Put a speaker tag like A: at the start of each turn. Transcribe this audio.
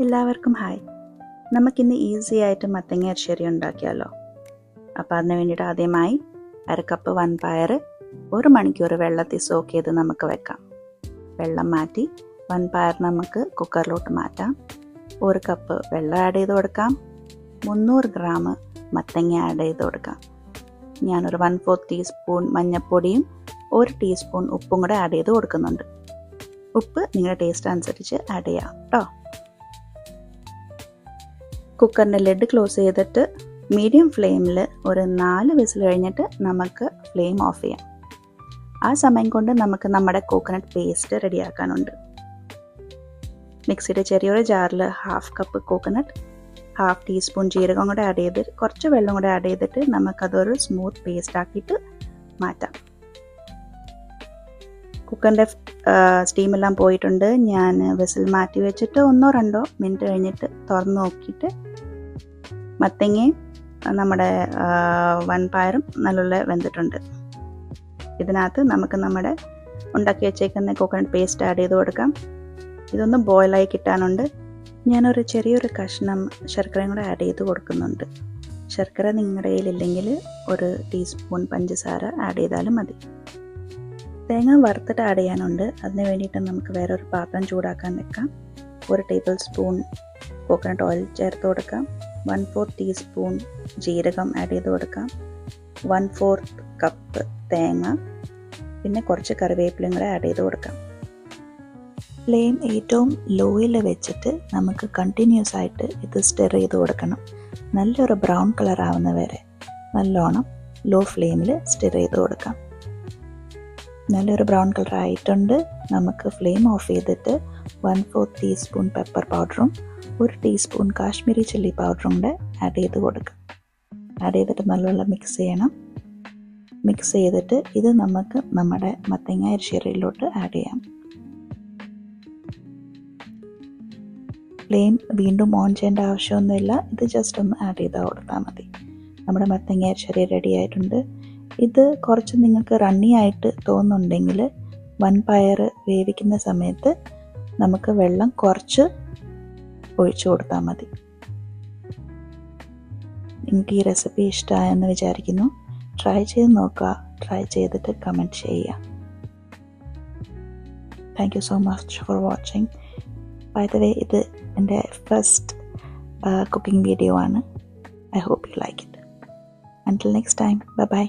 A: എല്ലാവർക്കും ഹായ്. നമുക്കിന്ന് ഈസി ആയിട്ട് മത്തങ്ങ എരിശ്ശേരി ഉണ്ടാക്കിയാലോ. അപ്പോൾ അതിന് വേണ്ടിയിട്ട് ആദ്യമായി 1/2 കപ്പ് വൻപയർ 1 മണിക്കൂർ വെള്ളത്തിൽ സോക്ക് ചെയ്ത് നമുക്ക് വെക്കാം. വെള്ളം മാറ്റി വൻപയർ നമുക്ക് കുക്കറിലോട്ട് മാറ്റാം. 1 കപ്പ് വെള്ളം ആഡ് ചെയ്ത് കൊടുക്കാം. 300 ഗ്രാം മത്തങ്ങ ആഡ് ചെയ്ത് കൊടുക്കാം. ഞാനൊരു 1/4 ടീസ്പൂൺ മഞ്ഞൾപ്പൊടിയും 1 ടീസ്പൂൺ ഉപ്പും കൂടെ ആഡ് ചെയ്ത് കൊടുക്കുന്നുണ്ട്. ഉപ്പ് നിങ്ങളുടെ ടേസ്റ്റ് അനുസരിച്ച് ആഡ് ചെയ്യാം കേട്ടോ. കുക്കറിൻ്റെ ലിഡ് ക്ലോസ് ചെയ്തിട്ട് മീഡിയം ഫ്ലെയിമിൽ ഒരു 4 വിസിൽ കഴിഞ്ഞിട്ട് നമുക്ക് ഫ്ലെയിം ഓഫ് ചെയ്യാം. ആ സമയം കൊണ്ട് നമുക്ക് നമ്മുടെ കോക്കനട്ട് പേസ്റ്റ് റെഡിയാക്കാനുണ്ട്. മിക്സിയുടെ ചെറിയൊരു ജാറിൽ 1/2 കപ്പ് കോക്കനട്ട്, 1/2 ടീസ്പൂൺ ജീരകം കൂടെ ആഡ് ചെയ്ത് കുറച്ച് വെള്ളം കൂടെ ആഡ് ചെയ്തിട്ട് നമുക്കതൊരു സ്മൂത്ത് പേസ്റ്റ് ആക്കിയിട്ട് മാറ്റാം. കുക്കറിൻ്റെ സ്റ്റീമെല്ലാം പോയിട്ടുണ്ട്. ഞാൻ വിസിൽ മാറ്റി വെച്ചിട്ട് 1-2 മിനിറ്റ് കഴിഞ്ഞിട്ട് തുറന്ന് നോക്കിയിട്ട് മത്തങ്ങയും നമ്മുടെ വൻപയറും നല്ലോണം വെന്തിട്ടുണ്ട്. ഇതിനകത്ത് നമുക്ക് നമ്മുടെ ഉണ്ടാക്കി വെച്ചേക്കുന്ന കോക്കനട്ട് പേസ്റ്റ് ആഡ് ചെയ്ത് കൊടുക്കാം. ഇതൊന്ന് ബോയിലായി കിട്ടാനുണ്ട്. ഞാനൊരു ചെറിയൊരു കഷ്ണം ശർക്കരയും കൂടെ ആഡ് ചെയ്ത് കൊടുക്കുന്നുണ്ട്. ശർക്കര നിങ്ങളുടെ കയ്യിലില്ലെങ്കിൽ 1 ടീസ്പൂൺ പഞ്ചസാര ആഡ് ചെയ്താലും മതി. തേങ്ങ വറുത്തിട്ട് ആഡ് ചെയ്യാനുണ്ട്. അതിന് വേണ്ടിയിട്ട് നമുക്ക് വേറൊരു പാത്രം ചൂടാക്കാൻ വെക്കാം. 1 ടേബിൾ സ്പൂൺ കോക്കനട്ട് ഓയിൽ ചേർത്ത് കൊടുക്കാം. 1/4 ടീസ്പൂൺ ജീരകം ആഡ് ചെയ്ത് കൊടുക്കാം. 1/4 കപ്പ് തേങ്ങ, പിന്നെ കുറച്ച് കറിവേപ്പിലയും കൂടെ ആഡ് ചെയ്ത് കൊടുക്കാം. ഫ്ലെയിം ഏറ്റവും ലോയിൽ വെച്ചിട്ട് നമുക്ക് കണ്ടിന്യൂസ് ആയിട്ട് ഇത് സ്റ്റിർ ചെയ്ത് കൊടുക്കണം. നല്ലൊരു ബ്രൗൺ കളർ ആവുന്ന വരെ നല്ലോണം ലോ ഫ്ലെയിമിൽ സ്റ്റിർ ചെയ്ത് കൊടുക്കാം. നല്ലൊരു ബ്രൗൺ കളർ ആയിട്ടുണ്ട്. നമുക്ക് ഫ്ലെയിം ഓഫ് ചെയ്തിട്ട് 1/4 ടീസ്പൂൺ പെപ്പർ പൗഡറും 1 ടീസ്പൂൺ കാശ്മീരി ചില്ലി പൗഡറും കൂടെ ആഡ് ചെയ്ത് കൊടുക്കാം. ആഡ് ചെയ്തിട്ട് നല്ലോണം മിക്സ് ചെയ്യണം. മിക്സ് ചെയ്തിട്ട് ഇത് നമുക്ക് നമ്മുടെ മത്തങ്ങ എരിശ്ശേരിയിലോട്ട് ആഡ് ചെയ്യാം. ഫ്ലെയിം വീണ്ടും ഓൺ ചെയ്യേണ്ട ആവശ്യമൊന്നുമില്ല. ഇത് ജസ്റ്റ് ഒന്ന് ആഡ് ചെയ്ത് കൊടുത്താൽ മതി. നമ്മുടെ മത്തങ്ങ എരിശ്ശേരി റെഡി ആയിട്ടുണ്ട്. ഇത് കുറച്ച് നിങ്ങൾക്ക് റണ്ണി ആയിട്ട് തോന്നുന്നുണ്ടെങ്കിൽ വൻപയർ വേവിക്കുന്ന സമയത്ത് നമുക്ക് വെള്ളം കുറച്ച് ഒഴിച്ചു കൊടുത്താൽ മതി. നിങ്ങൾക്ക് ഈ റെസിപ്പി ഇഷ്ടമായെന്ന് വിചാരിക്കുന്നു. ട്രൈ ചെയ്ത് നോക്കുക. ട്രൈ ചെയ്തിട്ട് കമൻറ്റ് ചെയ്യുക. Thank you so much for watching. By the way, ഇത് എൻ്റെ ഫസ്റ്റ് കുക്കിംഗ് വീഡിയോ ആണ്. I hope you like it. Until next time, bye bye.